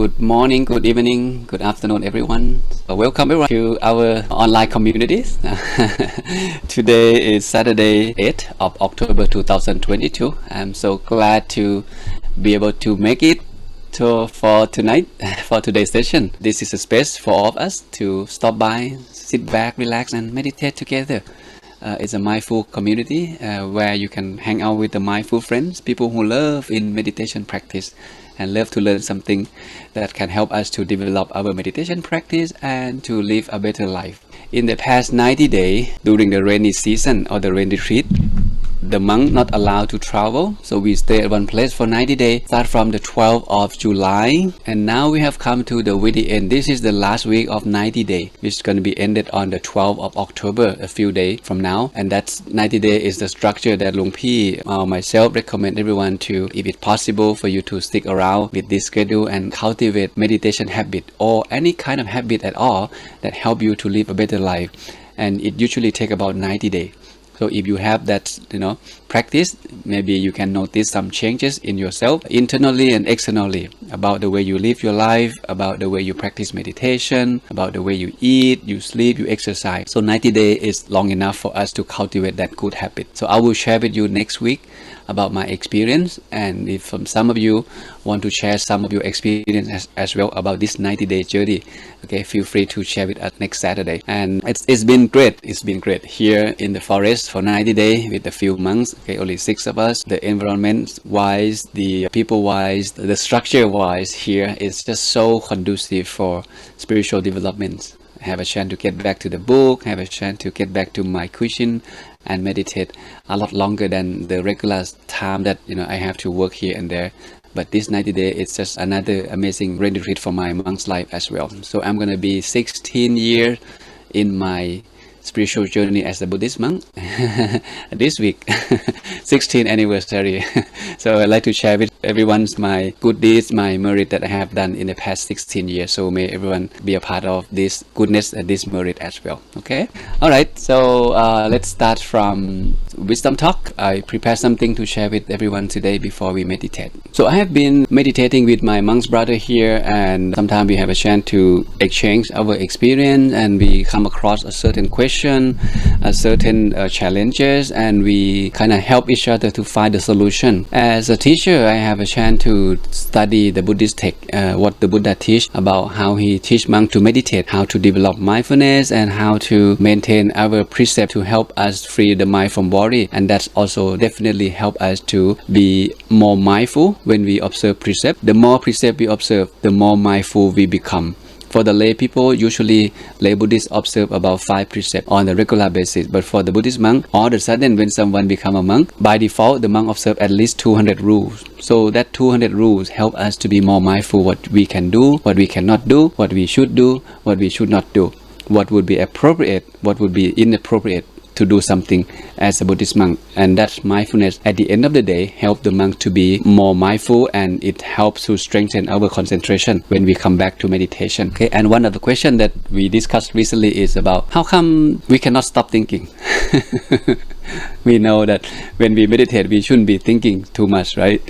Good morning, good evening, good afternoon, everyone. Welcome everyone to our online communities. Today is Saturday, 8th of October 2022. I'm so glad to be able to make it for tonight, for today's session. This is a space for all of us to stop by, sit back, relax, and meditate together. It's a mindful community where you can hang out with the mindful friends, people who love in meditation practice and love to learn something that can help us to develop our meditation practice and to live a better life. In the past 90 days, during the rainy season or the rain retreat, the monk not allowed to travel, so we stay at one place for 90 days, start from the 12th of July, and now we have come to the very end. This is the last week of 90 days, which is going to be ended on the 12th of October, a few days from now, and that's 90 days is the structure that Luang Pi myself recommend everyone to, if it's possible for you to stick around with this schedule and cultivate meditation habit or any kind of habit at all that help you to live a better life. And it usually take about 90 days. So if you have that, practice, maybe you can notice some changes in yourself, internally and externally, about the way you live your life, about the way you practice meditation, about the way you eat, you sleep, you exercise. So 90 days is long enough for us to cultivate that good habit. So I will share with you next week about my experience, and if some of you want to share some of your experience as well about this 90-day journey, okay, feel free to share with us next Saturday. And it's been great. It's been great here in the forest for 90 days with a few monks. Okay, only 6 of us. The environment wise, the people wise, the structure wise here is just so conducive for spiritual development. Have a chance to get back to the book, have a chance to get back to my cushion and meditate a lot longer than the regular time that I have to work here and there. But this 90 days is just another amazing rain retreat for my monk's life as well. So I'm gonna be 16 years in my spiritual journey as a Buddhist monk this week. 16th anniversary. So I'd like to share with everyone my good deeds, my merit that I have done in the past 16 years. So may everyone be a part of this goodness and this merit as well. Okay. All right. So let's start from wisdom talk. I prepared something to share with everyone today before we meditate. So I have been meditating with my monk's brother here, and sometimes we have a chance to exchange our experience, and we come across a certain question, a certain challenges, and we kind of help each other to find the solution. As a teacher, I have a chance to study the Buddhist text, what the Buddha teach about how he teach monks to meditate, how to develop mindfulness, and how to maintain our precept to help us free the mind from worry. And that's also definitely help us to be more mindful when we observe precept. The more precept we observe, the more mindful we become. For the lay people, usually lay Buddhists observe about 5 precepts on a regular basis. But for the Buddhist monk, all of a sudden when someone become a monk, by default, the monk observe at least 200 rules. So that 200 rules help us to be more mindful what we can do, what we cannot do, what we should do, what we should not do, what would be appropriate, what would be inappropriate to do something as a Buddhist monk. And that mindfulness at the end of the day help the monk to be more mindful, and it helps to strengthen our concentration when we come back to meditation. Okay, and one of the questions that we discussed recently is about how come we cannot stop thinking. We know that when we meditate, we shouldn't be thinking too much, right?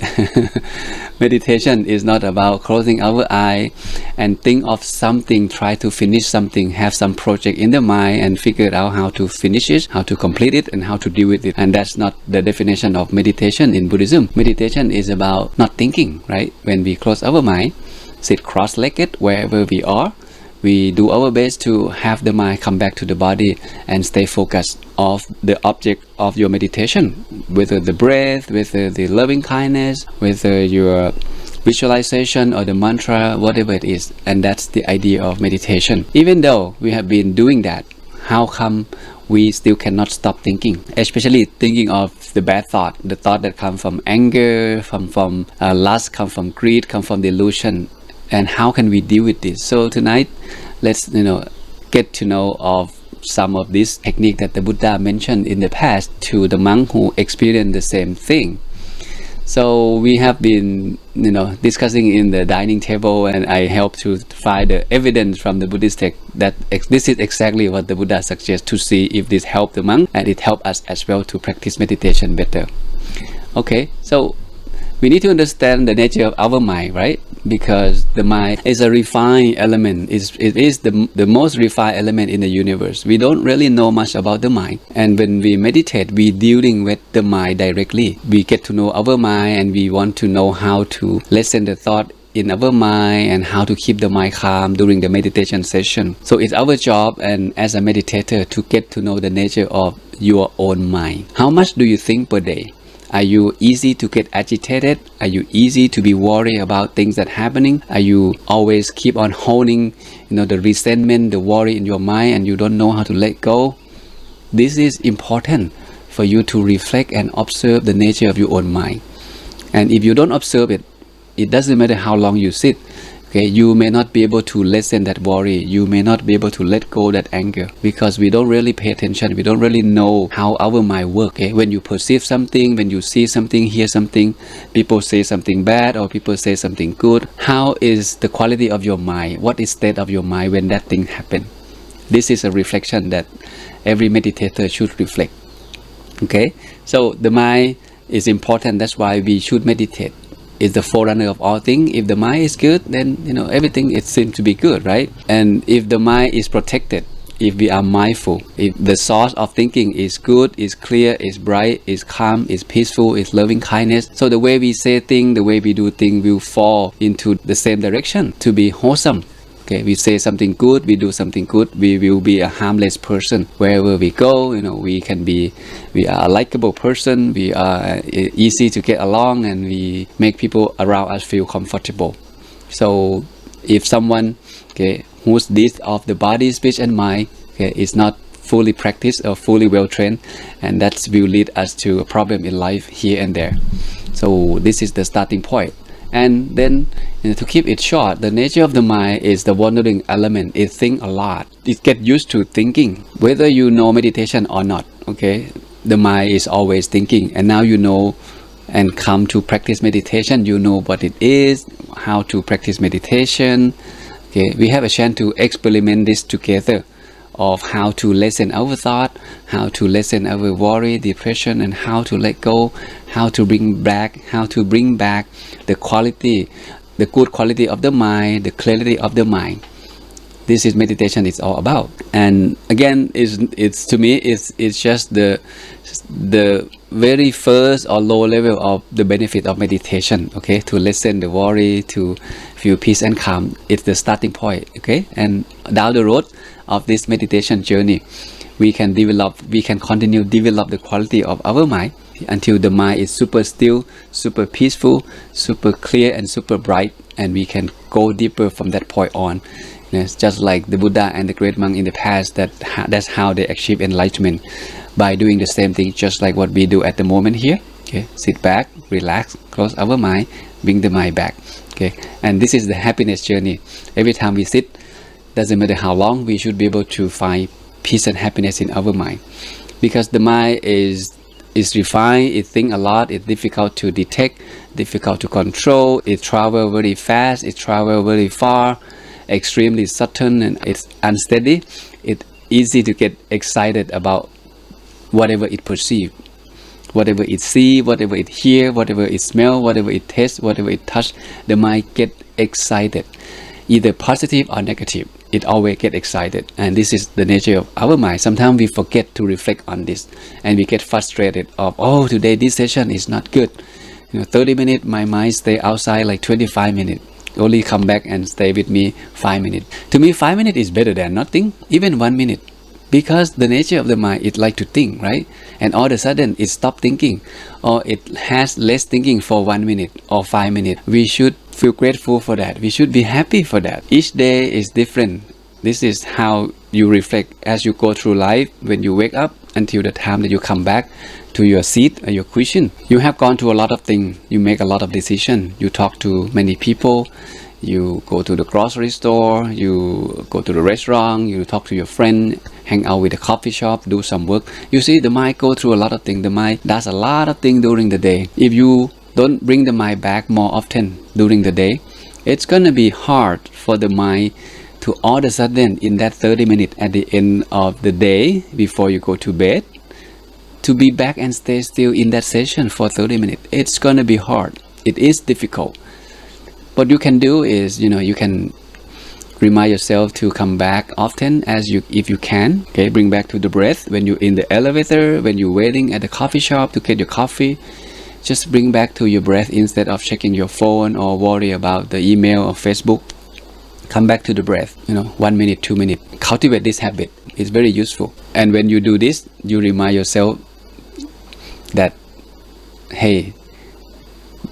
Meditation is not about closing our eye and think of something, try to finish something, have some project in the mind and figure out how to finish it, how to complete it, and how to deal with it. And that's not the definition of meditation in Buddhism. Meditation is about not thinking, right? When we close our mind, sit cross-legged wherever we are, we do our best to have the mind come back to the body and stay focused of the object of your meditation, whether the breath, whether the loving kindness, whether your visualization or the mantra, whatever it is. And that's the idea of meditation. Even though we have been doing that, how come we still cannot stop thinking, especially thinking of the bad thought, the thought that come from anger, from lust, come from greed, come from delusion? And how can we deal with this? So tonight, let's get to know of some of this technique that the Buddha mentioned in the past to the monk who experienced the same thing. So we have been discussing in the dining table, and I helped to find the evidence from the Buddhist text that this is exactly what the Buddha suggests, to see if this helped the monk and it helped us as well to practice meditation better. Okay, so We need to understand the nature of our mind, right? Because the mind is a refined element. It is the most refined element in the universe. We don't really know much about the mind. And when we meditate, we dealing with the mind directly. We get to know our mind, and we want to know how to lessen the thought in our mind and how to keep the mind calm during the meditation session. So it's our job, and as a meditator, to get to know the nature of your own mind. How much do you think per day? Are you easy to get agitated? Are you easy to be worried about things that happening? Are you always keep on holding, the resentment, the worry in your mind, and you don't know how to let go? This is important for you to reflect and observe the nature of your own mind. And if you don't observe it, it doesn't matter how long you sit. Okay, you may not be able to lessen that worry. You may not be able to let go that anger, because we don't really pay attention. We don't really know how our mind works. Okay? When you perceive something, when you see something, hear something, people say something bad or people say something good, how is the quality of your mind? What is state of your mind when that thing happens? This is a reflection that every meditator should reflect. Okay, so the mind is important. That's why we should meditate. Is the forerunner of all things. If the mind is good, then everything it seems to be good, right? And if the mind is protected, if we are mindful, if the source of thinking is good, is clear, is bright, is calm, is peaceful, is loving kindness, so the way we say things, the way we do things will fall into the same direction to be wholesome. Okay, we say something good, we do something good, we will be a harmless person wherever we go. We are a likable person, we are easy to get along, and we make people around us feel comfortable. So if someone, whose deeds of the body, speech and mind, is not fully practiced or fully well trained, and that will lead us to a problem in life here and there. So this is the starting point. And then, to keep it short, the nature of the mind is the wandering element. It thinks a lot. It gets used to thinking, whether you know meditation or not. Okay, the mind is always thinking, and now you know, and come to practice meditation. You know what it is, how to practice meditation. Okay, we have a chance to experiment this together, of how to lessen our thought, how to lessen our worry, depression, and how to let go, how to bring back the quality, the good quality of the mind, the clarity of the mind. This is meditation is all about. And again, it's to me, it's just the very first or low level of the benefit of meditation. Okay, to lessen the worry, to feel peace and calm. It's the starting point. Okay, and down the road of this meditation journey, we can continue develop the quality of our mind until the mind is super still, super peaceful, super clear, and super bright, and we can go deeper from that point on. It's just like the Buddha and the great monk in the past, that's how they achieve enlightenment, by doing the same thing just like what we do at the moment here. Okay, sit back, relax, close our mind, bring the mind back. Okay, and this is the happiness journey. Every time we sit, doesn't matter how long, we should be able to find peace and happiness in our mind, because the mind is refined. It thinks a lot. It's difficult to detect, difficult to control. It travels very fast. It travels very far, extremely sudden, and it's unsteady. It's easy to get excited about whatever it perceives, whatever it sees, whatever it hears, whatever it smells, whatever it tastes, whatever it touches. The mind get excited, either positive or negative. It always get excited, and this is the nature of our mind. Sometimes we forget to reflect on this, and we get frustrated of, oh, today this session is not good. 30 minutes, my mind stay outside like 25 minutes. Only come back and stay with me 5 minutes. To me, 5 minutes is better than nothing, even 1 minute. Because the nature of the mind, it like to think, right? And all of a sudden, it stops thinking, or it has less thinking for 1 minute or 5 minutes. We should feel grateful for that. We should be happy for that. Each day is different. This is how you reflect as you go through life. When you wake up until the time that you come back to your seat or your cushion, you have gone through a lot of things. You make a lot of decisions. You talk to many people. You go to the grocery store, you go to the restaurant, you talk to your friend, hang out with the coffee shop, do some work. You see, the mind go through a lot of things. The mind does a lot of things during the day. If you don't bring the mind back more often during the day, it's gonna be hard for the mind to all of a sudden in that 30 minutes at the end of the day before you go to bed, to be back and stay still in that session for 30 minutes. It's gonna be hard. it is difficult. What you can do is, you can remind yourself to come back often if you can. Okay, bring back to the breath when you're in the elevator, when you're waiting at the coffee shop to get your coffee. Just bring back to your breath instead of checking your phone or worry about the email or Facebook. Come back to the breath, 1 minute, 2 minutes. Cultivate this habit. It's very useful. And when you do this, you remind yourself that, hey,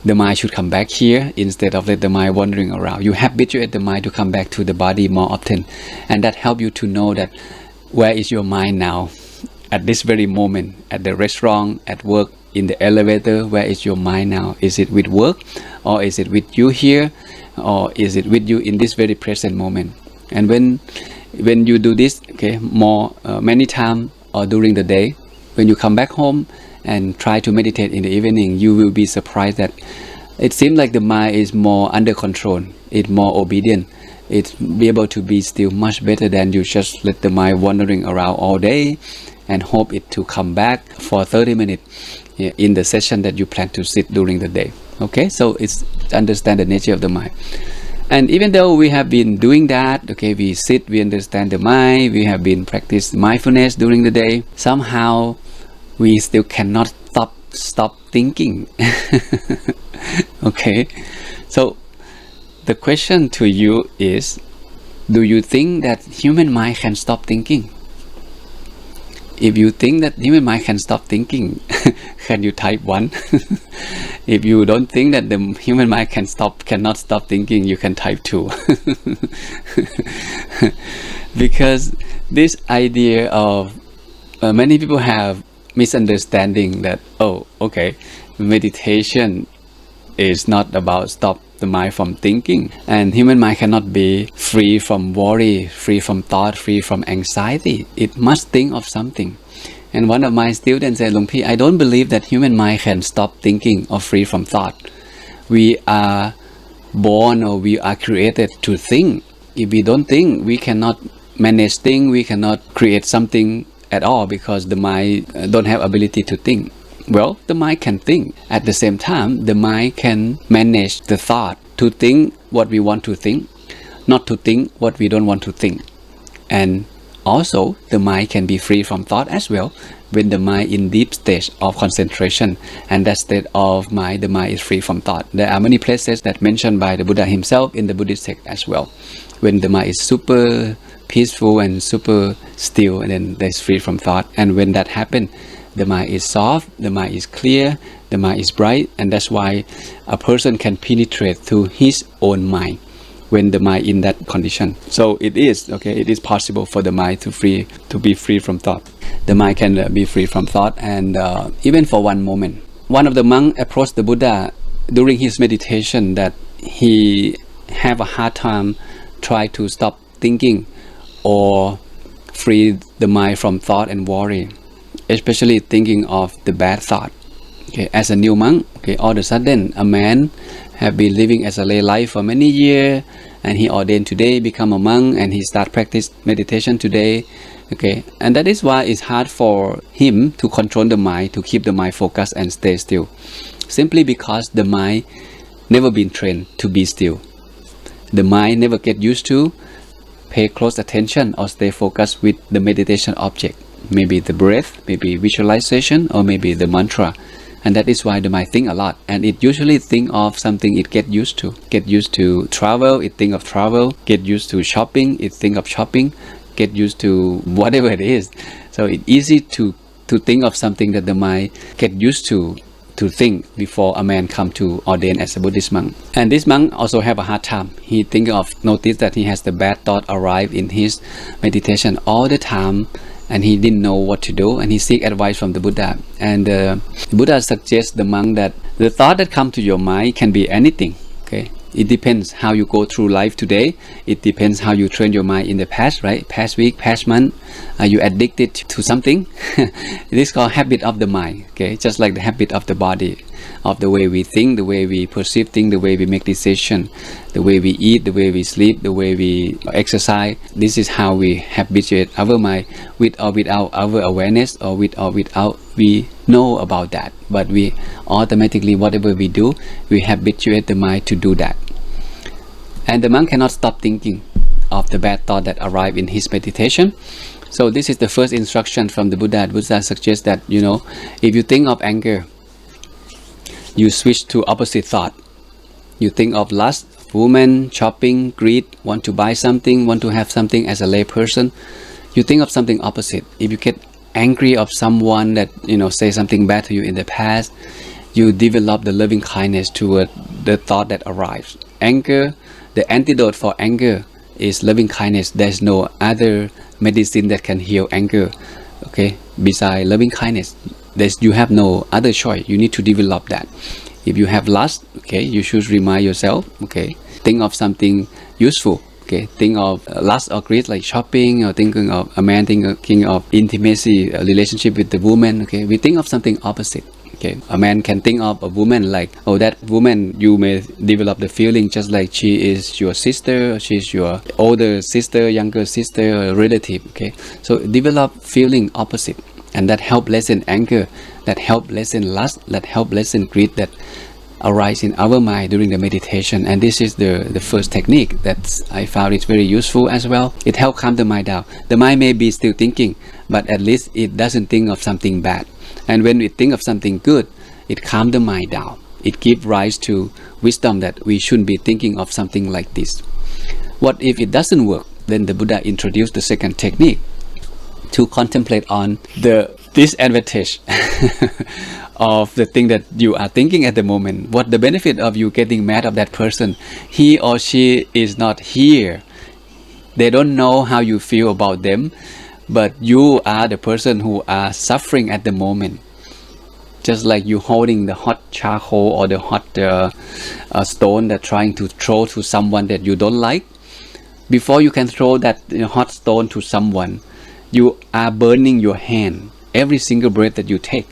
the mind should come back here instead of let the mind wandering around. You habituate the mind to come back to the body more often, and that helps you to know that where is your mind now at this very moment, at the restaurant, at work, in the elevator. Where is your mind now? Is it with work, or is it with you here, or is it with you in this very present moment? And when you do this, okay, many times or during the day, when you come back home and try to meditate in the evening, you will be surprised that it seems like the mind is more under control. It's more obedient. It's be able to be still much better than you just let the mind wandering around all day and hope it to come back for 30 minutes in the session that you plan to sit during the day. Okay, so it's understand the nature of the mind. And even though we have been doing that, okay, we sit, we understand the mind, we have been practice mindfulness during the day, somehow we still cannot stop thinking. Okay, so the question to you is, do you think that human mind can stop thinking? If you think that human mind can stop thinking, can you type 1? If you don't think that the human mind cannot stop thinking, you can type 2. Because this idea of many people have misunderstanding that, meditation is not about stop the mind from thinking, and human mind cannot be free from worry, free from thought, free from anxiety. It must think of something. And one of my students said, Luang Pi, I don't believe that human mind can stop thinking or free from thought. We are born or we are created to think. If we don't think, we cannot manage things, we cannot create something at all, because the mind don't have ability to think. Well, the mind can think. At the same time, the mind can manage the thought to think what we want to think, not to think what we don't want to think. And also, the mind can be free from thought as well when the mind in deep stage of concentration, and that state of mind, the mind is free from thought. There are many places that mentioned by the Buddha himself in the Buddhist text as well. When the mind is super peaceful and super still, and then there's free from thought. And when that happens, the mind is soft, the mind is clear, the mind is bright, and that's why a person can penetrate through his own mind when the mind in that condition. So it is possible for the mind to be free from thought. The mind can be free from thought, and even for one moment. One of the monks approached the Buddha during his meditation that he have a hard time try to stop thinking or free the mind from thought and worry, especially thinking of the bad thought. Okay, as a new monk, all of a sudden a man have been living as a lay life for many years, and he ordained today, become a monk, and he start practice meditation today. Okay, and that is why it's hard for him to control the mind, to keep the mind focused and stay still, simply because the mind never been trained to be still. The mind never get used to pay close attention or stay focused with the meditation object, maybe the breath, maybe visualization, or maybe the mantra. And that is why the mind think a lot, and it usually think of something it get used to. Get used to travel, it think of travel. Get used to shopping, it think of shopping. Get used to whatever it is. So it's easy to think of something that the mind get used to think before a man come to ordain as a Buddhist monk. And this monk also have a hard time. He notice that he has the bad thought arrive in his meditation all the time, and he didn't know what to do, and he seek advice from the Buddha. And the Buddha suggests the monk that the thought that come to your mind can be anything. Okay, it depends how you go through life today. It depends how you train your mind in the past, right? Past week, past month. Are you addicted to something? It is called habit of the mind. Okay, just like the habit of the body. of the way we think, the way we perceive things, the way we make decisions, the way we eat, the way we sleep, the way we exercise. This is how we habituate our mind, with or without our awareness, or with or without we know about that. But we automatically, whatever we do, we habituate the mind to do that. And the monk cannot stop thinking of the bad thought that arrive in his meditation. So this is the first instruction from the Buddha. Buddha suggests that, if you think of anger, you switch to opposite thought. You think of lust, woman, shopping, greed, want to buy something, want to have something as a lay person. You think of something opposite. If you get angry of someone that, say something bad to you in the past, you develop the loving kindness toward the thought that arrives. Anger, the antidote for anger is loving kindness. There's no other medicine that can heal anger, okay, besides loving kindness. You have no other choice. You need to develop that. If you have lust, okay, you should remind yourself, okay, think of something useful, okay, think of lust or greed like shopping, or thinking of a man, thinking of intimacy, a relationship with the woman, okay. We think of something opposite. Okay, a man can think of a woman like, oh, that woman, you may develop the feeling just like she is your sister, she's your older sister, younger sister, or relative. Okay, so develop feeling opposite, and that help lessen anger, that help lessen lust, that help lessen greed that arise in our mind during the meditation. And this is the first technique that I found is very useful as well. It helps calm the mind down. The mind may be still thinking, but at least it doesn't think of something bad. And when we think of something good, it calms the mind down. It gives rise to wisdom that we shouldn't be thinking of something like this. What if it doesn't work? Then the Buddha introduced the second technique to contemplate on the disadvantage of the thing that you are thinking at the moment. What the benefit of you getting mad at that person? He or she is not here. They don't know how you feel about them. But you are the person who are suffering at the moment. Just like you holding the hot charcoal or the hot stone that trying to throw to someone that you don't like. Before you can throw that hot stone to someone, you are burning your hand. Every single breath that you take,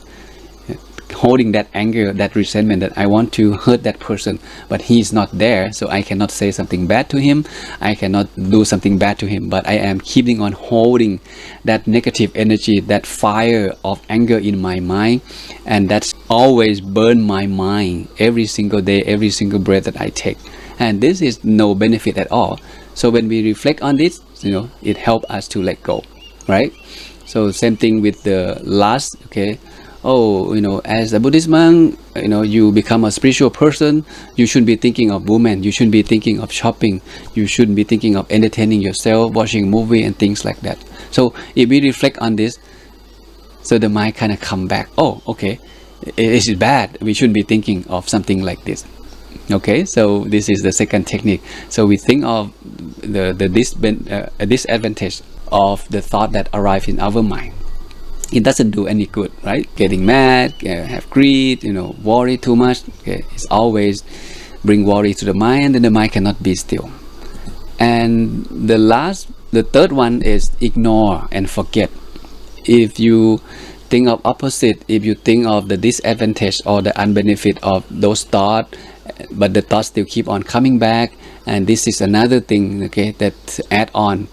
holding that anger, that resentment, that I want to hurt that person, but he's not there, so I cannot say something bad to him, I cannot do something bad to him, but I am keeping on holding that negative energy, that fire of anger in my mind, and that's always burn my mind every single day, every single breath that I take. And this is no benefit at all. So when we reflect on this, it helps us to let go, right? So same thing with the lust, okay? Oh, as a Buddhist monk, you become a spiritual person, you shouldn't be thinking of women, you shouldn't be thinking of shopping, you shouldn't be thinking of entertaining yourself, watching a movie and things like that. So if we reflect on this, so the mind kind of come back, oh, okay, it is bad, we shouldn't be thinking of something like this. Okay, so this is the second technique. So we think of the disadvantage of the thought that arrive in our mind. It doesn't do any good, right? Getting mad, have greed, worry too much. Okay? It's always bring worry to the mind, and then the mind cannot be still. And the third one is ignore and forget. If you think of opposite, if you think of the disadvantage or the unbenefit of those thoughts, but the thoughts still keep on coming back, and this is another thing, okay, that add on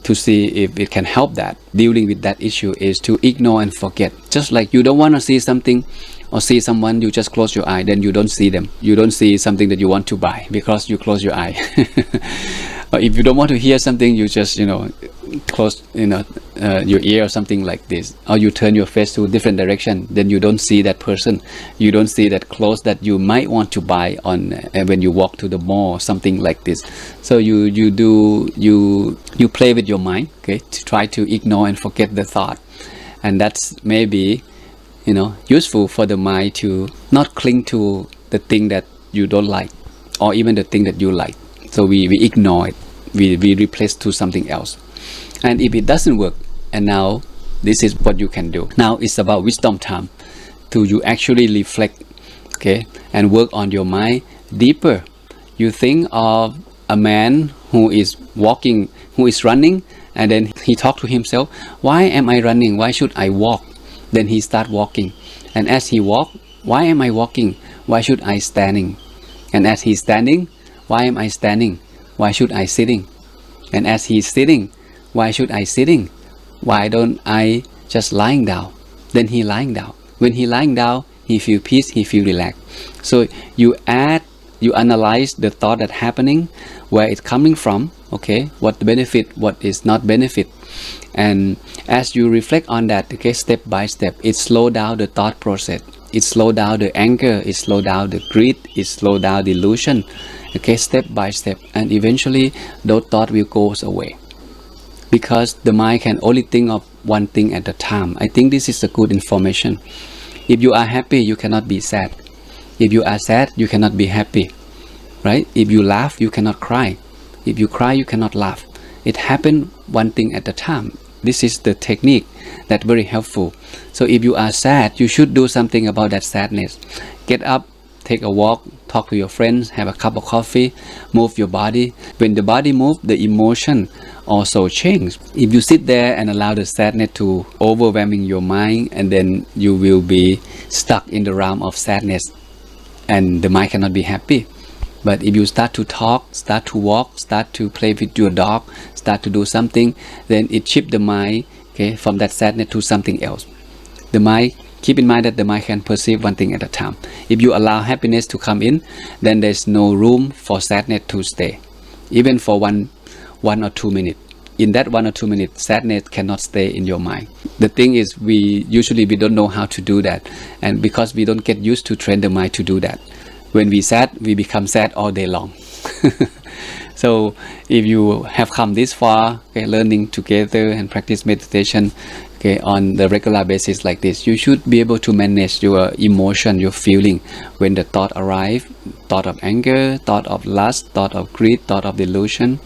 to see if it can help that dealing with that issue is to ignore and forget. Just like you don't want to see something or see someone, you just close your eye, then you don't see them. You don't see something that you want to buy because you close your eye. Or if you don't want to hear something, you just close your ear or something like this, or you turn your face to a different direction, then you don't see that person, you don't see that clothes that you might want to buy on when you walk to the mall, something like this. So you play with your mind, okay, to try to ignore and forget the thought, and that's maybe useful for the mind to not cling to the thing that you don't like or even the thing that you like. So we ignore it, we replace to something else. And if it doesn't work, and now this is what you can do. Now it's about wisdom time to you actually reflect, okay, and work on your mind deeper. You think of a man who is walking, who is running, and then he talked to himself, why am I running? Why should I walk? Then he start walking, and as he walk, Why am I walking? Why should I standing? And as he's standing, why am I standing? Why should I sitting? And as he's sitting, why should I sitting? Why don't I just lying down? Then he lying down. When he lying down, he feel peace, he feel relaxed. So you analyze the thought that happening, where it's coming from, okay, what the benefit, what is not benefit. And as you reflect on that, okay, step by step, it slow down the thought process. It slow down the anger, it slow down the greed, it slow down the illusion, okay, step by step, and eventually those thoughts will go away, because the mind can only think of one thing at a time. I think this is a good information. If you are happy, you cannot be sad. If you are sad, you cannot be happy, right? If you laugh, you cannot cry. If you cry, you cannot laugh. It happened one thing at a time. This is the technique that's very helpful. So if you are sad, you should do something about that sadness. Get up, take a walk, talk to your friends, have a cup of coffee, move your body. When the body moves, the emotion also change. If you sit there and allow the sadness to overwhelming your mind, and then you will be stuck in the realm of sadness, and the mind cannot be happy. But if you start to talk, start to walk, start to play with your dog, start to do something, then it shifts the mind, okay, from that sadness to something else. The mind, keep in mind that the mind can perceive one thing at a time. If you allow happiness to come in, then there's no room for sadness to stay, even for one or 2 minutes. In that 1 or 2 minutes, sadness cannot stay in your mind. The thing is, we don't know how to do that, and because we don't get used to train the mind to do that. When we sad, we become sad all day long. So if you have come this far, okay, learning together and practice meditation, okay, on the regular basis like this, you should be able to manage your emotion, your feeling when the thought arrive, thought of anger, thought of lust, thought of greed, thought of delusion,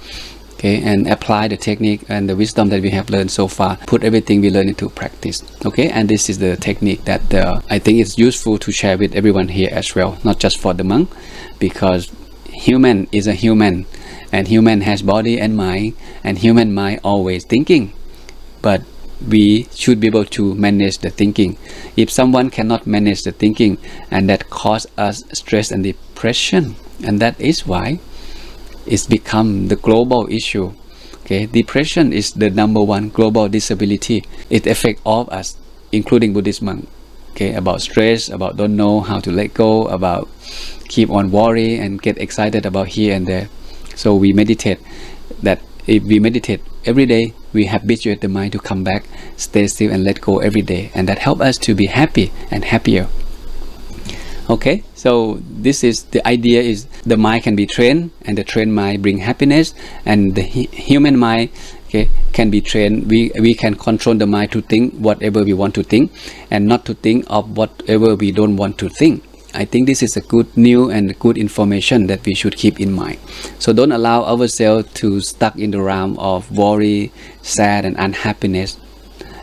okay, and apply the technique and the wisdom that we have learned so far. Put everything we learn into practice, okay? And this is the technique that I think is useful to share with everyone here as well, not just for the monk, because human is a human, and human has body and mind, and human mind always thinking, but we should be able to manage the thinking. If someone cannot manage the thinking, and that cause us stress and depression, and that is why it's become the global issue. Okay, depression is the #1 global disability. It affects all of us, including Buddhist monks. Okay, about stress, about don't know how to let go, about keep on worry and get excited about here and there. So we meditate. That if we meditate every day, we habituate the mind to come back, stay still, and let go every day, and that helps us to be happy and happier. Okay, so this is the idea: is the mind can be trained, and the trained mind bring happiness, and the human mind, okay, can be trained. We can control the mind to think whatever we want to think, and not to think of whatever we don't want to think. I think this is a good new and good information that we should keep in mind. So don't allow ourselves to stuck in the realm of worry, sad, and unhappiness.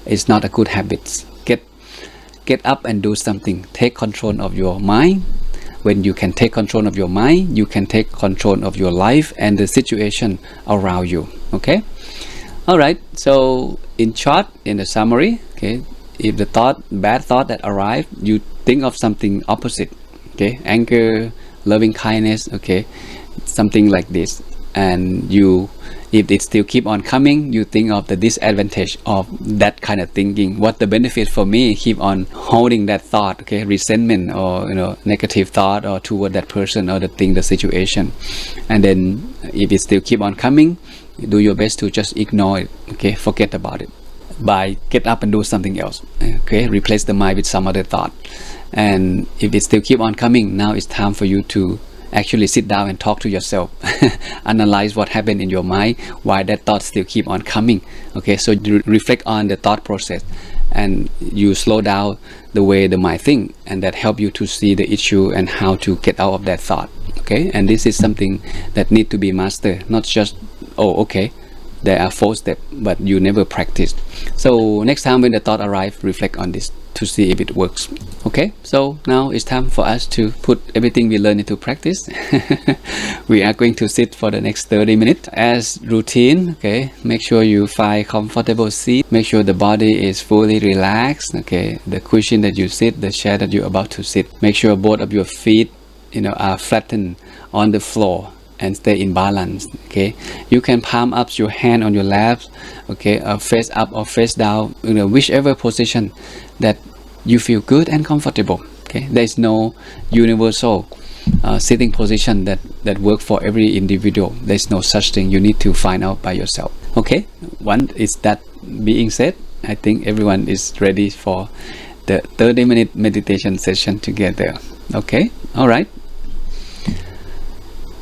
It's not a good habit. Get up and do something. Take control of your mind. When you can take control of your mind, you can take control of your life and the situation around you. Okay. All right. So in short, in the summary, okay, if the bad thought that arrive, you think of something opposite. Okay, anger, loving kindness. Okay, something like this, and if it still keep on coming, you think of the disadvantage of that kind of thinking. What the benefit for me keep on holding that thought, okay, resentment or negative thought or toward that person or the thing, the situation. And then if it still keep on coming, do your best to just ignore it, okay, forget about it. By get up and do something else, okay, replace the mind with some other thought. And if it still keep on coming, now it's time for you to actually sit down and talk to yourself. Analyze what happened in your mind, why that thought still keep on coming. Okay, so you reflect on the thought process, and you slow down the way the mind think, and that help you to see the issue and how to get out of that thought. Okay, and this is something that need to be mastered, not just there are 4 steps, but you never practiced. So next time when the thought arrive, reflect on this. to see if it works. Okay, so now it's time for us to put everything we learn into practice. We are going to sit for the next 30 minutes as routine. Okay, make sure you find comfortable seat, make sure the body is fully relaxed. Okay, the cushion that you sit, the chair that you're about to sit, make sure both of your feet are flattened on the floor and stay in balance. Okay, you can palm up your hand on your lap, okay, face up or face down, whichever position that you feel good and comfortable. Okay, there is no universal sitting position that work for every individual. There's no such thing. You need to find out by yourself. Okay, one is that being said, I think everyone is ready for the 30-minute meditation session together. Okay, all right.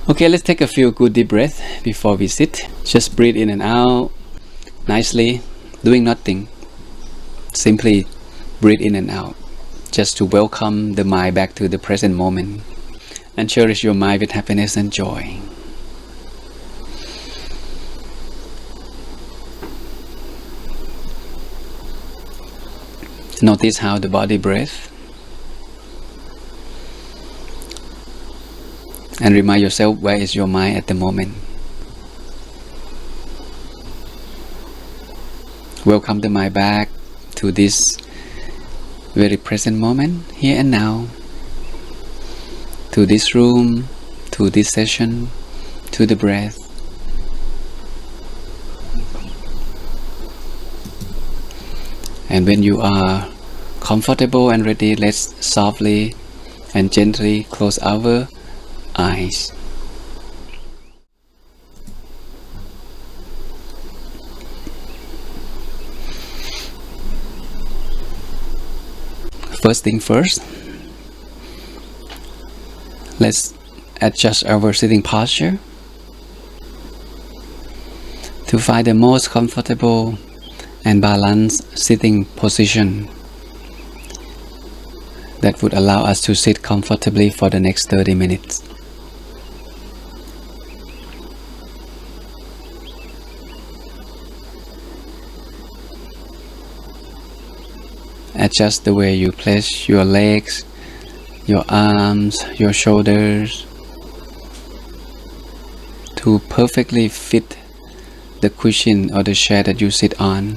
Okay, let's take a few good deep breaths before we sit. Just breathe in and out nicely, doing nothing. Simply breathe in and out, just to welcome the mind back to the present moment and cherish your mind with happiness and joy. Notice how the body breathes. And remind yourself, where is your mind at the moment? Welcome the mind back to this very present moment, here and now, to this room, to this session, to the breath. And when you are comfortable and ready, let's softly and gently close our eyes. First thing first, let's adjust our sitting posture to find the most comfortable and balanced sitting position that would allow us to sit comfortably for the next 30 minutes. Adjust the way you place your legs, your arms, your shoulders to perfectly fit the cushion or the chair that you sit on.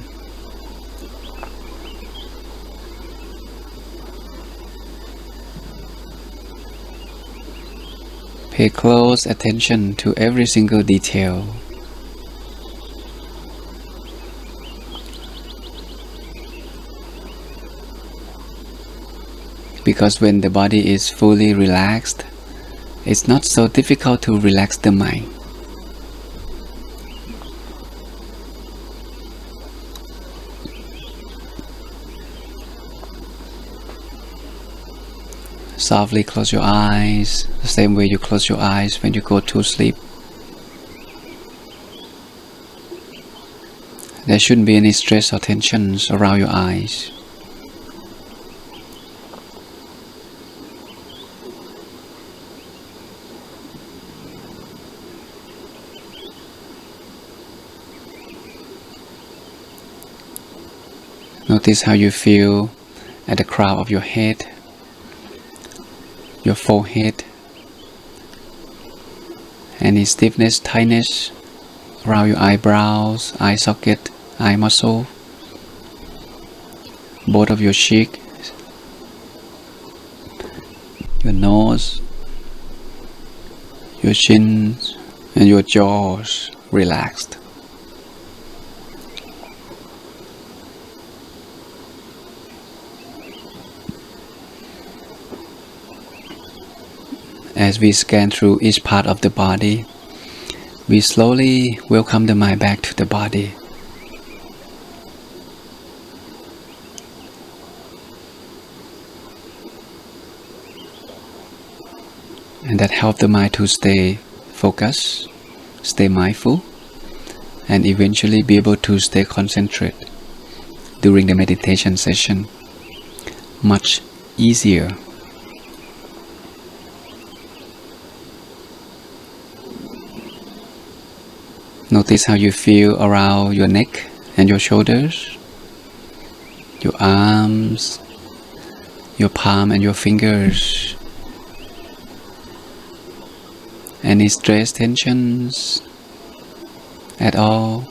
Pay close attention to every single detail. Because when the body is fully relaxed, it's not so difficult to relax the mind. Softly close your eyes, the same way you close your eyes when you go to sleep. There shouldn't be any stress or tensions around your eyes. Notice how you feel at the crown of your head, your forehead, any stiffness, tightness around your eyebrows, eye socket, eye muscle, both of your cheek, your nose, your chin, and your jaws relaxed. As we scan through each part of the body, we slowly welcome the mind back to the body. And that helps the mind to stay focused, stay mindful, and eventually be able to stay concentrated during the meditation session much easier. Notice how you feel around your neck and your shoulders, your arms, your palm and your fingers. Any stress, tensions at all.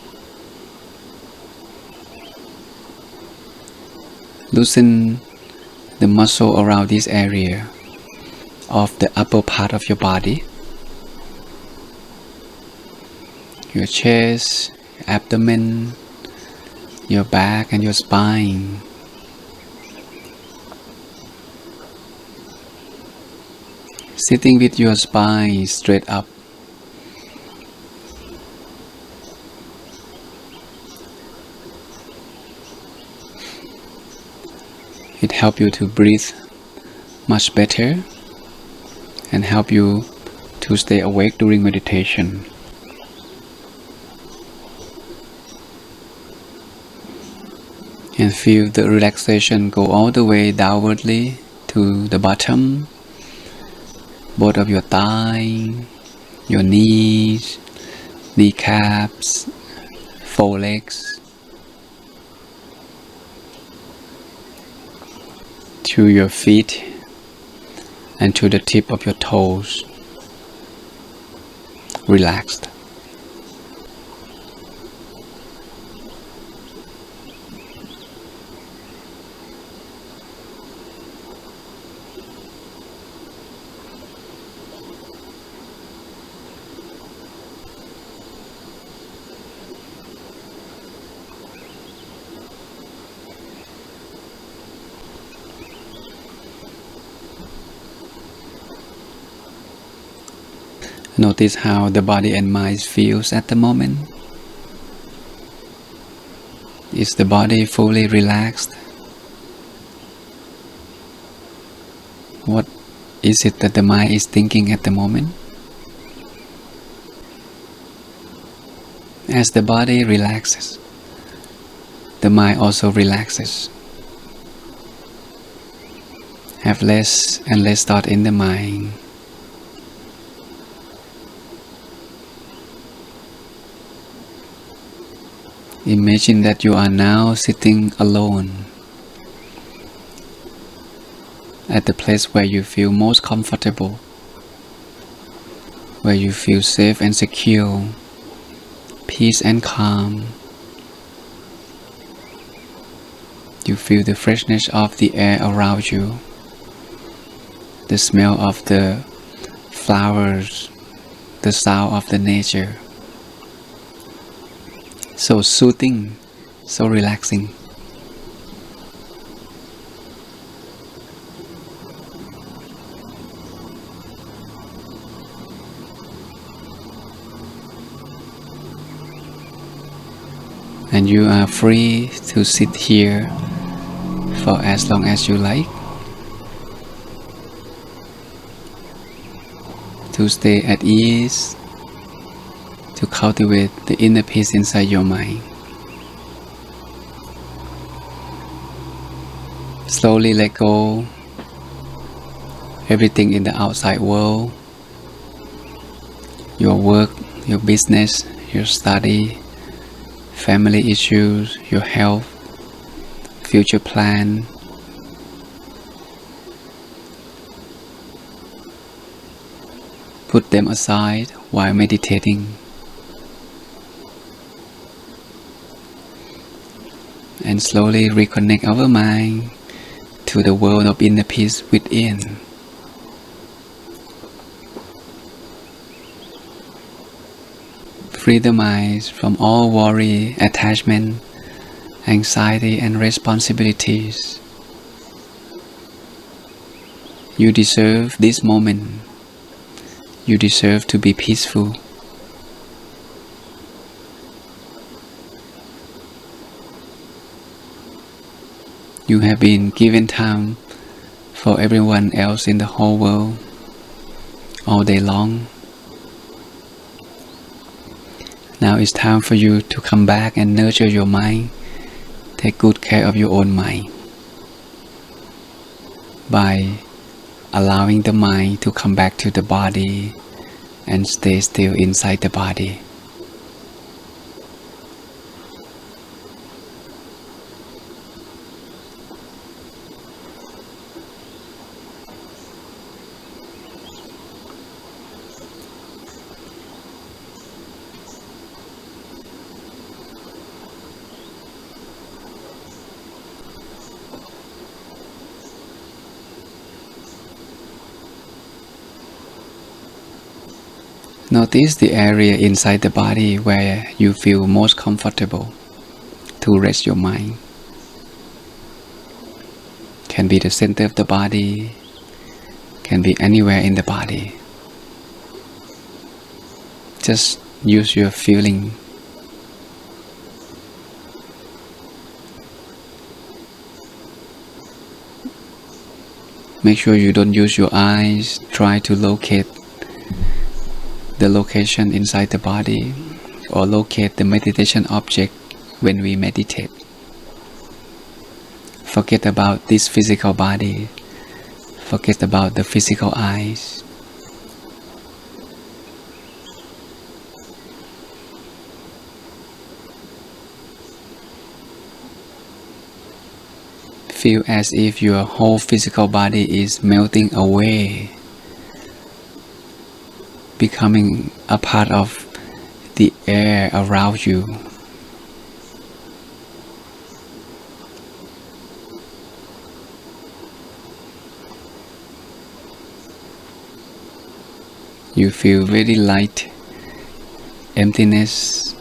Loosen the muscle around this area of the upper part of your body. Your chest, abdomen, your back and your spine. Sitting with your spine straight up. It helps you to breathe much better and help you to stay awake during meditation. And feel the relaxation go all the way downwardly to the bottom, both of your thigh, your knees, kneecaps, forelegs, to your feet and to the tip of your toes, relaxed. Notice how the body and mind feels at the moment. Is the body fully relaxed? What is it that the mind is thinking at the moment? As the body relaxes, the mind also relaxes. Have less and less thought in the mind. Imagine that you are now sitting alone at the place where you feel most comfortable, where you feel safe and secure, peace and calm. You feel the freshness of the air around you, the smell of the flowers, the sound of the nature. So soothing, so relaxing. And you are free to sit here for as long as you like, to stay at ease, to cultivate the inner peace inside your mind. Slowly let go everything in the outside world, your work, your business, your study, family issues, your health, future plan. Put them aside while meditating. And slowly reconnect our mind to the world of inner peace within. Free the mind from all worry, attachment, anxiety and responsibilities. You deserve this moment. You deserve to be peaceful. You have been given time for everyone else in the whole world all day long. Now it's time for you to come back and nurture your mind. Take good care of your own mind by allowing the mind to come back to the body and stay still inside the body. Notice the area inside the body where you feel most comfortable to rest your mind. Can be the center of the body, can be anywhere in the body. Just use your feeling. Make sure you don't use your eyes. Try to locate the location inside the body or locate the meditation object when we meditate. Forget about this physical body. Forget about the physical eyes. Feel as if your whole physical body is melting away, becoming a part of the air around you. You feel very light, emptiness,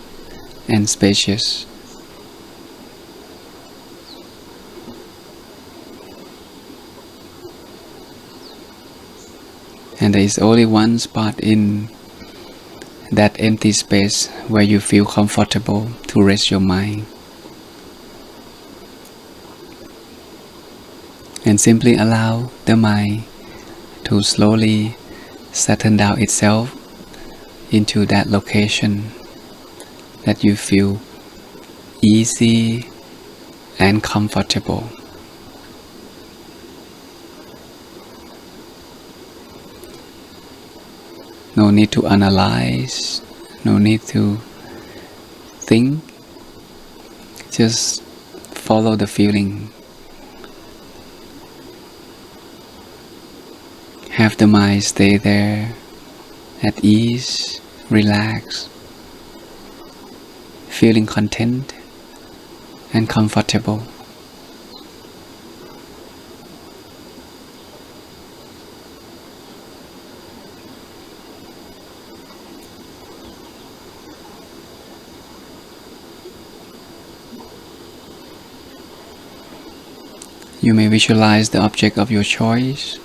and spacious. And there is only one spot in that empty space where you feel comfortable to rest your mind. And simply allow the mind to slowly settle down itself into that location that you feel easy and comfortable. No need to analyze, no need to think, just follow the feeling. Have the mind stay there at ease, relaxed, feeling content and comfortable. You may visualize the object of your choice,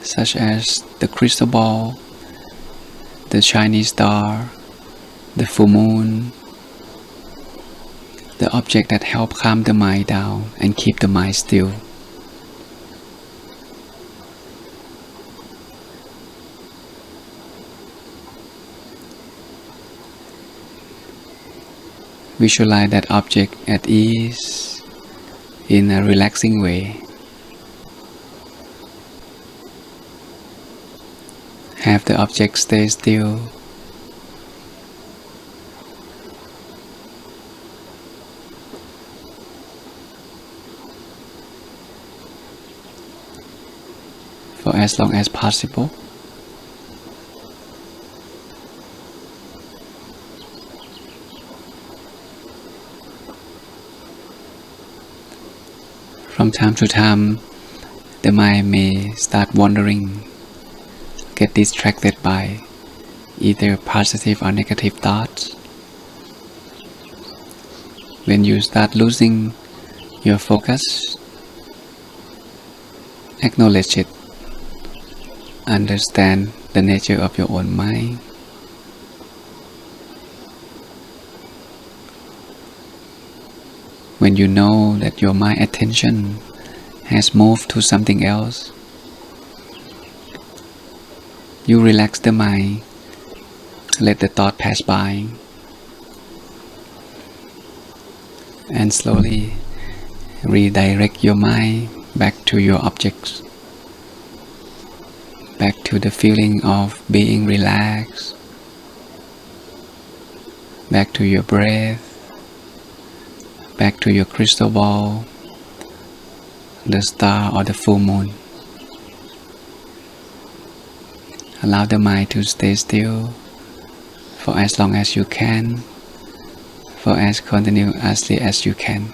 such as the crystal ball, the Chinese star, the full moon, the object that helps calm the mind down and keep the mind still. Visualize that object at ease in a relaxing way. Have the object stay still. For as long as possible. From time to time, the mind may start wandering, get distracted by either positive or negative thoughts. When you start losing your focus, acknowledge it. Understand the nature of your own mind. When you know that your mind attention has moved to something else, you relax the mind, let the thought pass by, and slowly redirect your mind back to your objects, back to the feeling of being relaxed, back to your breath, back to your crystal ball, the star or the full moon. Allow the mind to stay still for as long as you can, for as continuously as you can.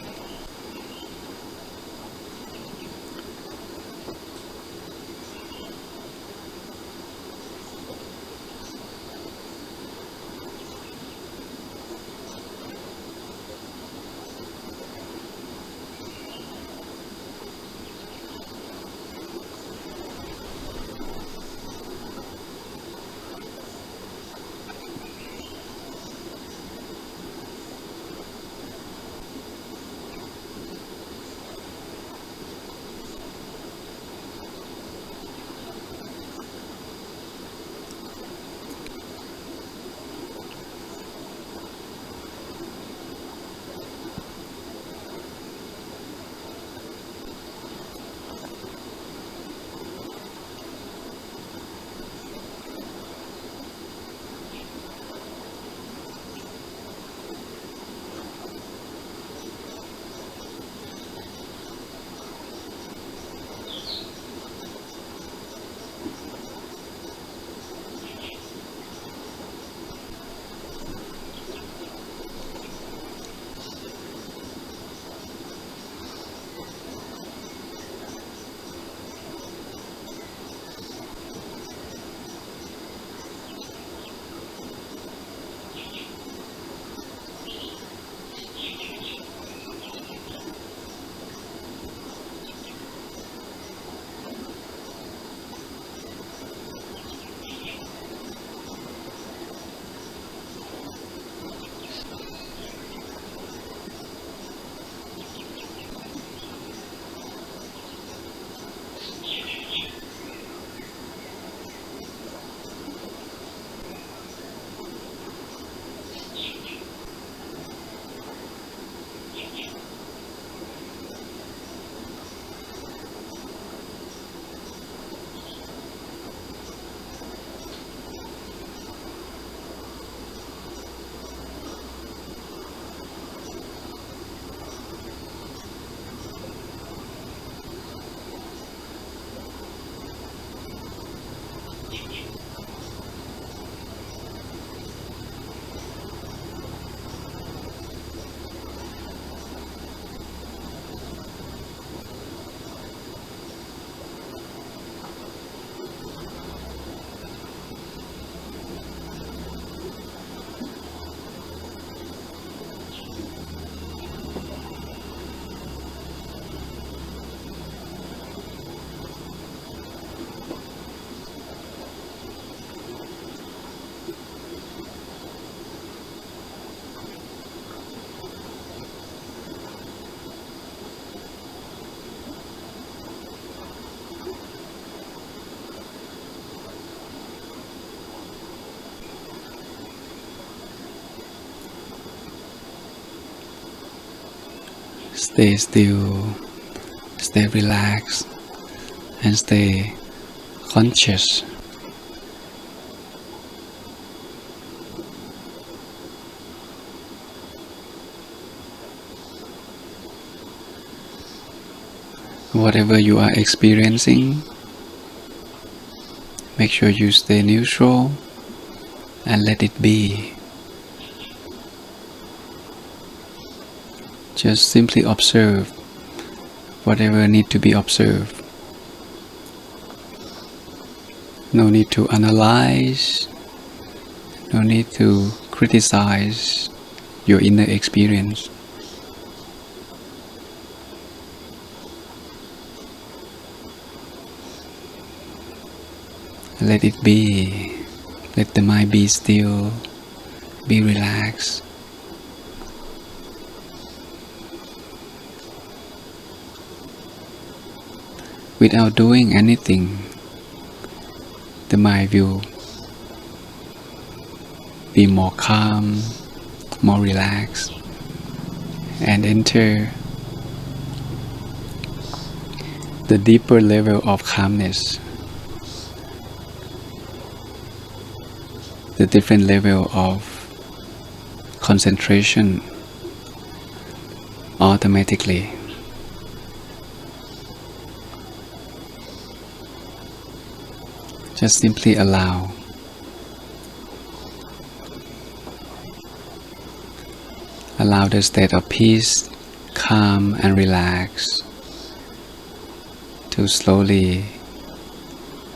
Stay still, stay relaxed, and stay conscious. Whatever you are experiencing, make sure you stay neutral and let it be. Just simply observe whatever needs to be observed. No need to analyze, no need to criticize your inner experience. Let it be. Let the mind be still, be relaxed. Without doing anything, the mind will be more calm, more relaxed, and enter the deeper level of calmness, the different level of concentration automatically. Just simply allow. Allow the state of peace, calm and relax to slowly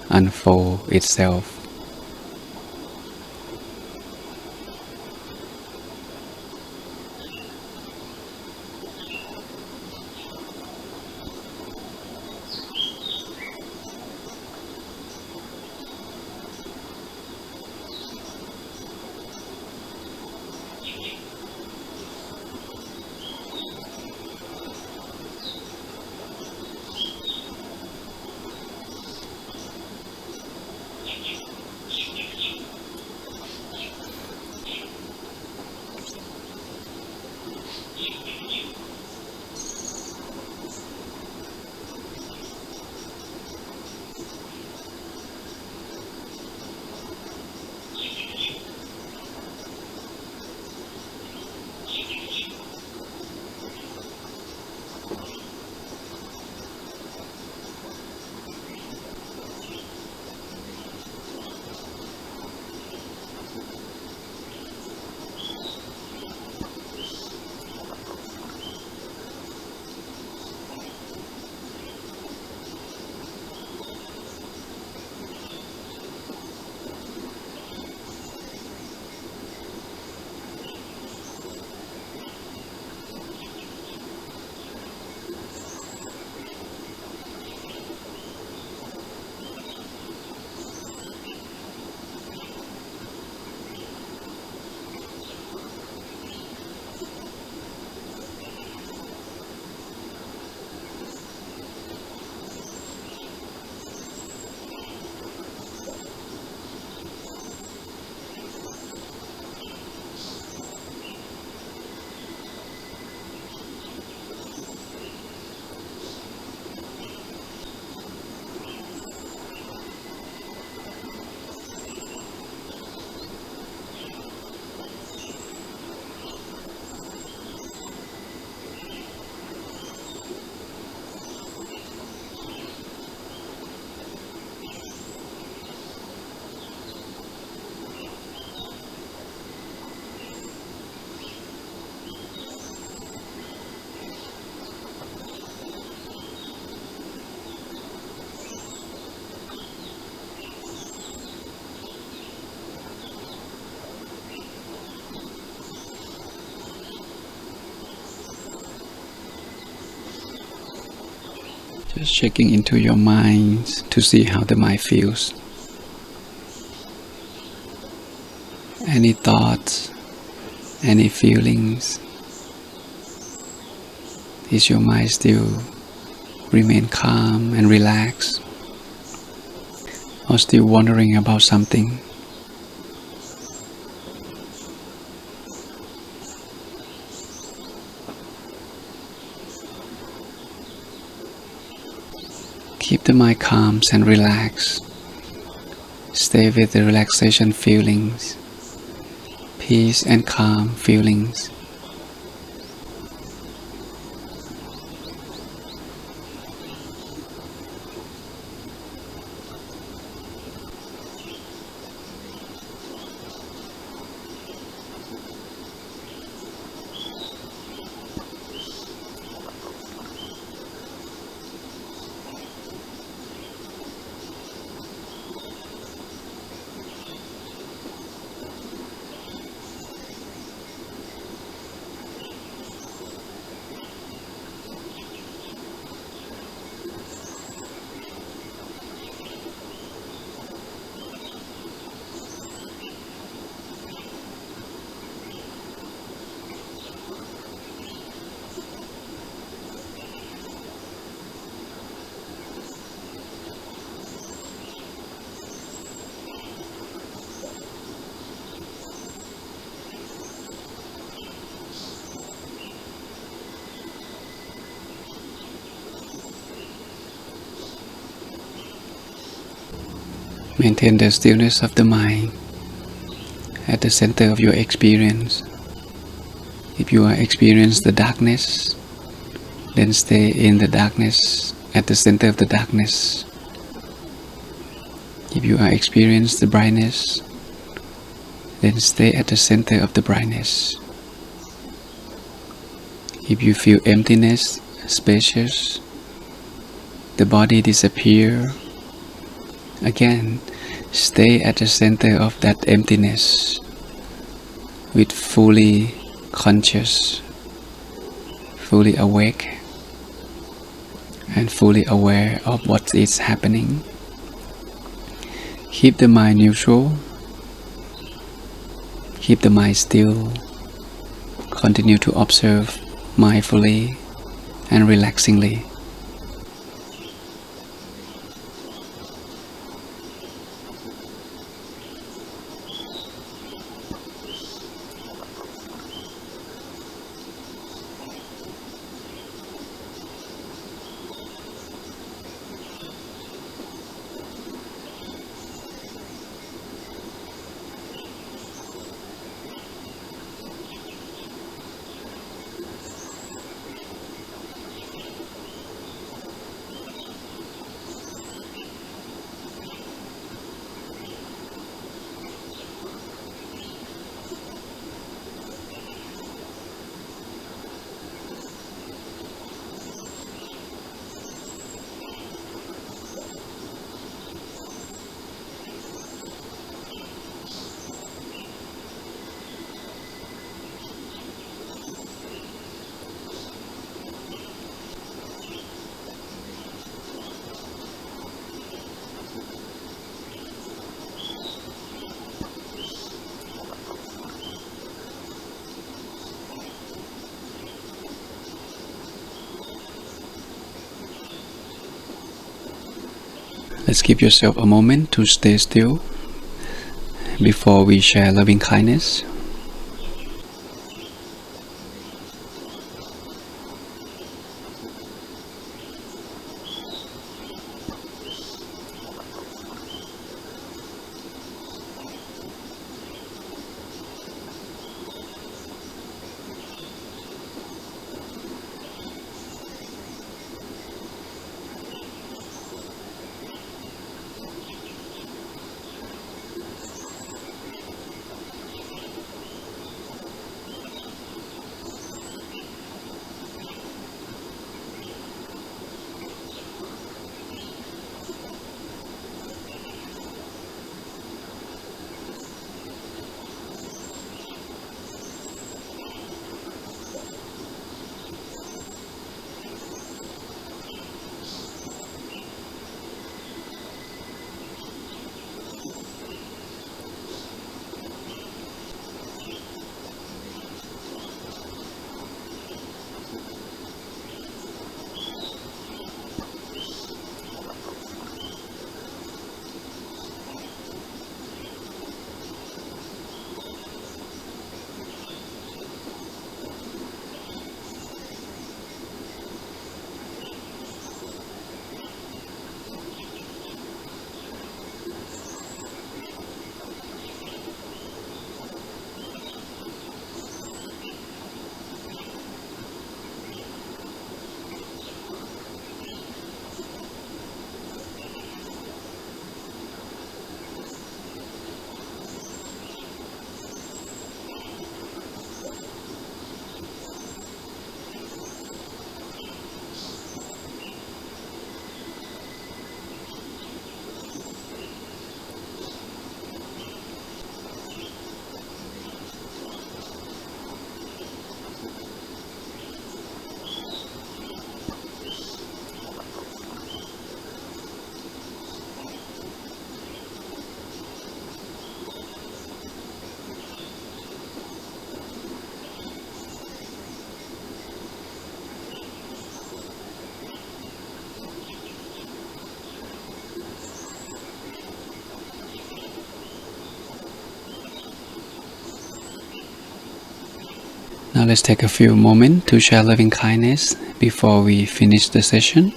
unfold itself. Just checking into your mind to see how the mind feels. Any thoughts, any feelings? Is your mind still remain calm and relaxed? Or still wondering about something? Keep the mind calm and relaxed. Stay with the relaxation feelings, peace and calm feelings. Maintain the stillness of the mind at the center of your experience. If you are experiencing the darkness, then stay in the darkness, at the center of the darkness. If you are experiencing the brightness, then stay at the center of the brightness. If you feel emptiness, spacious, the body disappear, again, stay at the center of that emptiness with fully conscious, fully awake, and fully aware of what is happening. Keep the mind neutral, keep the mind still, continue to observe mindfully and relaxingly. Let's give yourself a moment to stay still before we share loving kindness. Now let's take a few moments to share loving kindness before we finish the session.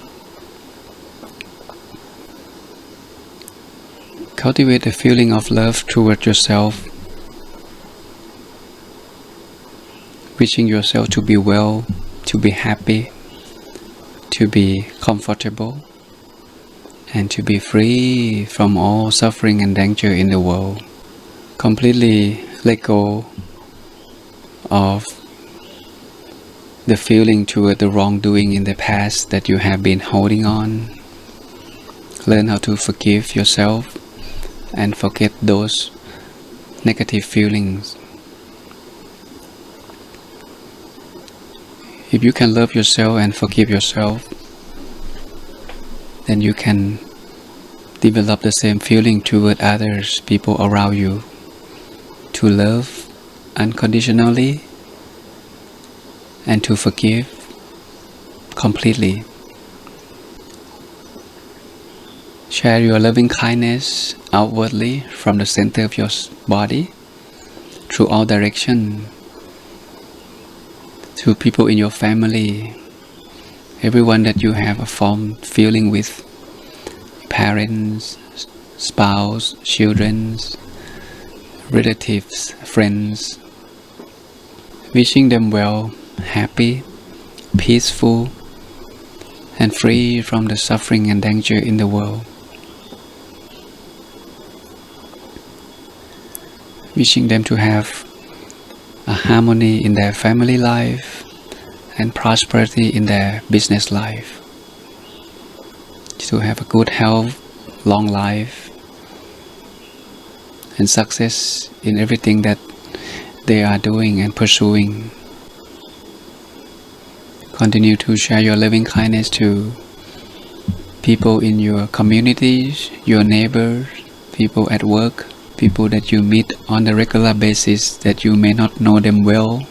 Cultivate a feeling of love toward yourself, wishing yourself to be well, to be happy, to be comfortable, and to be free from all suffering and danger in the world. Completely let go of the feeling toward the wrongdoing in the past that you have been holding on. Learn how to forgive yourself and forget those negative feelings. If you can love yourself and forgive yourself, then you can develop the same feeling toward others, people around you, to love unconditionally and to forgive completely. Share your loving kindness outwardly from the center of your body through all directions, to people in your family, everyone that you have a fond feeling with, parents, spouse, children, relatives, friends, wishing them well, happy, peaceful, and free from the suffering and danger in the world. Wishing them to have a harmony in their family life and prosperity in their business life, to have a good health, long life, and success in everything that they are doing and pursuing. Continue to share your loving kindness to people in your communities, your neighbors, people at work, people that you meet on a regular basis that you may not know them well.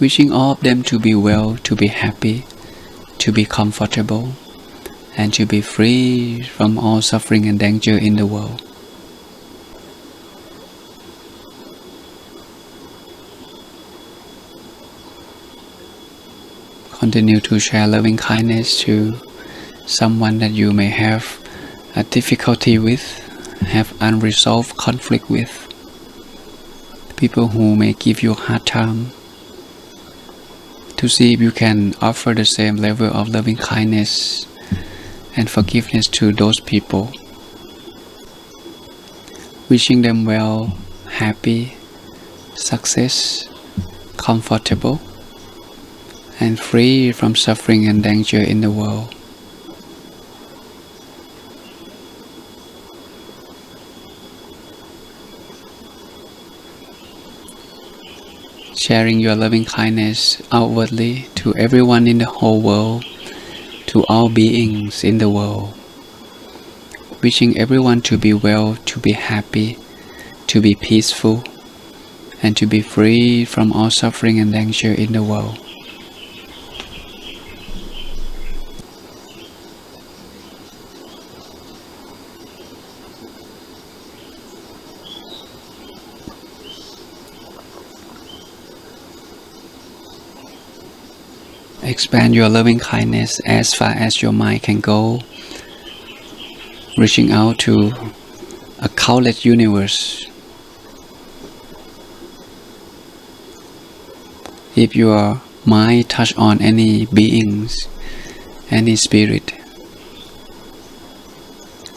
Wishing all of them to be well, to be happy, to be comfortable, and to be free from all suffering and danger in the world. Continue to share loving kindness to someone that you may have a difficulty with, have unresolved conflict with, people who may give you a hard time, to see if you can offer the same level of loving kindness and forgiveness to those people. Wishing them well, happy, success, comfortable, and free from suffering and danger in the world. Sharing your loving kindness outwardly to everyone in the whole world, to all beings in the world. Wishing everyone to be well, to be happy, to be peaceful, and to be free from all suffering and danger in the world. Expand your loving kindness as far as your mind can go, reaching out to a countless universe. If your mind touch on any beings, any spirit,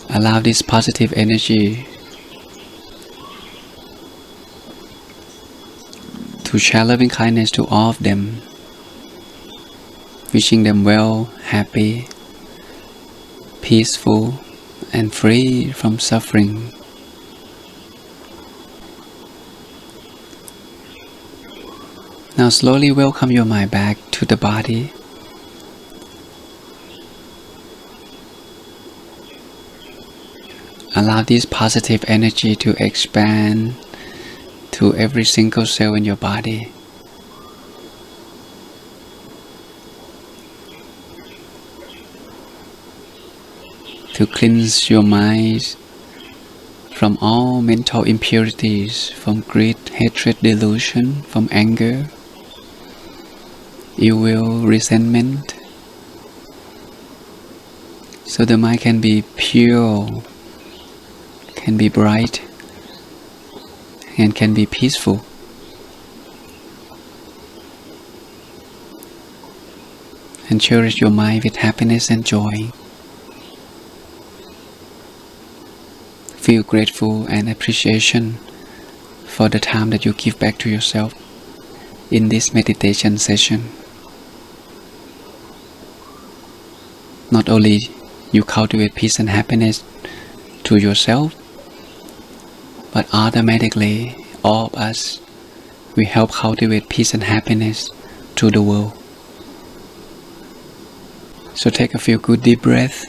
allow this positive energy to share loving kindness to all of them, wishing them well, happy, peaceful, and free from suffering. Now slowly welcome your mind back to the body. Allow this positive energy to expand to every single cell in your body. To cleanse your mind from all mental impurities, from greed, hatred, delusion, from anger, ill will, resentment. So the mind can be pure, can be bright, and can be peaceful. And cherish your mind with happiness and joy. Feel grateful and appreciation for the time that you give back to yourself in this meditation session. Not only you cultivate peace and happiness to yourself, but automatically all of us, we help cultivate peace and happiness to the world. So take a few good deep breaths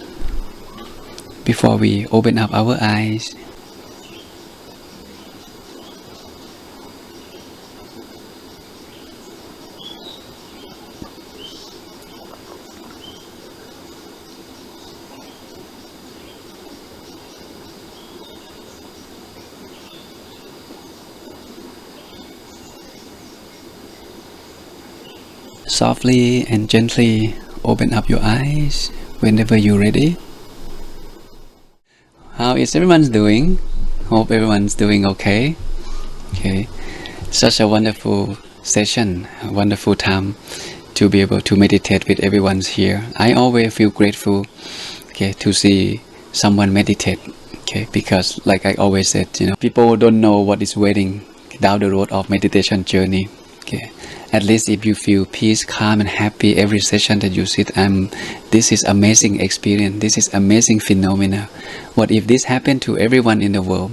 before we open up our eyes. Softly and gently open up your eyes whenever you're ready. How is everyone doing? Hope everyone's doing okay. Okay, such a wonderful session, a wonderful time to be able to meditate with everyone's here. I always feel grateful, okay, to see someone meditate, okay, because like I always said, people don't know what is waiting down the road of meditation journey. Okay, at least if you feel peace, calm and happy every session that you sit, this is amazing experience, this is amazing phenomena. What if this happened to everyone in the world?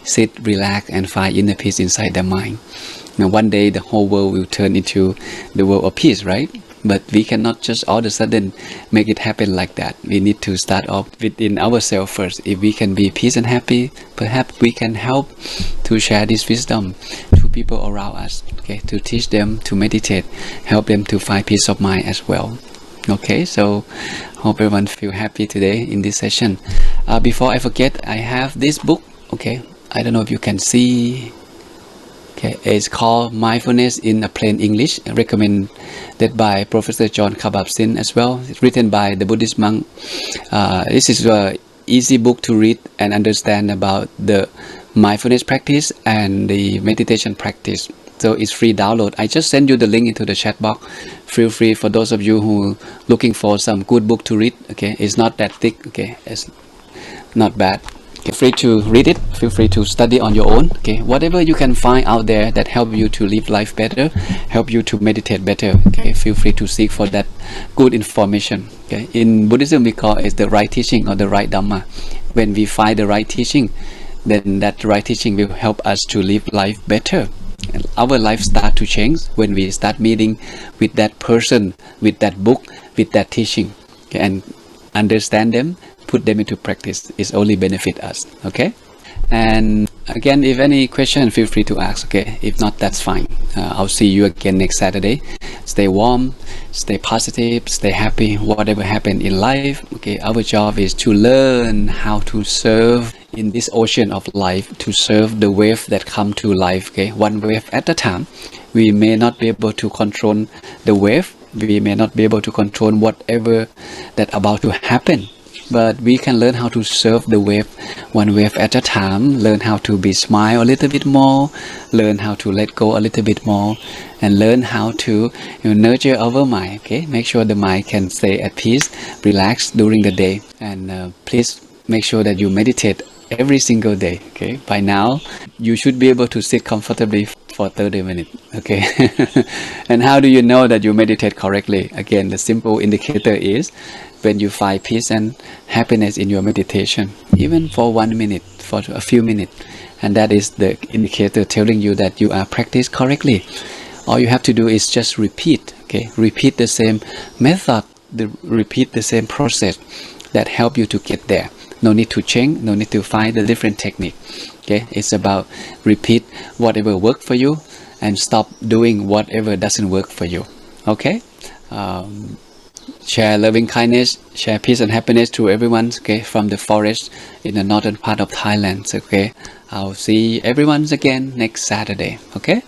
Sit, relax and find inner peace inside their mind. Now one day the whole world will turn into the world of peace, right? But we cannot just all of a sudden make it happen like that. We need to start off within ourselves first. If we can be peace and happy, perhaps we can help to share this wisdom to people around us, okay, to teach them to meditate, help them to find peace of mind as well. Okay, so hope everyone feel happy today in this session. Before I forget, I have this book, okay, I don't know if you can see. Okay, it's called Mindfulness in a Plain English, recommended by Professor John Kabat-Zinn as well. It's written by the Buddhist monk. This is an easy book to read and understand about the mindfulness practice and the meditation practice. So it's free download. I just send you the link into the chat box. Feel free for those of you who looking for some good book to read. Okay, it's not that thick. Okay, it's not bad. Feel free to read it, feel free to study on your own. Okay, whatever you can find out there that help you to live life better, help you to meditate better, okay, feel free to seek for that good information. Okay, in Buddhism we call it the right teaching or the right Dhamma. When we find the right teaching, then that right teaching will help us to live life better. And our life start to change when we start meeting with that person, with that book, with that teaching, okay, and understand them, put them into practice. Is only benefit us. Okay, and again, if any question, feel free to ask. Okay, if not, that's fine. I'll see you again next Saturday. Stay warm, stay positive, stay happy, whatever happened in life. Okay, our job is to learn how to serve in this ocean of life, to serve the wave that come to life. Okay, one wave at a time. We may not be able to control the wave, we may not be able to control whatever that about to happen, but we can learn how to serve the wave one wave at a time, learn how to be smile a little bit more, learn how to let go a little bit more, and learn how to nurture our mind. Okay, make sure the mind can stay at peace, relax during the day, and please make sure that you meditate every single day. Okay, by now you should be able to sit comfortably for 30 minutes. Okay, and how do you know that you meditate correctly? Again, the simple indicator is when you find peace and happiness in your meditation, even for 1 minute, for a few minutes, and that is the indicator telling you that you are practiced correctly. All you have to do is just repeat. Okay, repeat the same method, repeat the same process that help you to get there. No need to change, no need to find a different technique. Okay, it's about repeat whatever worked for you and stop doing whatever doesn't work for you. Okay, share loving kindness, share peace and happiness to everyone, okay, from the forest in the northern part of Thailand, okay. I'll see everyone again next Saturday, okay.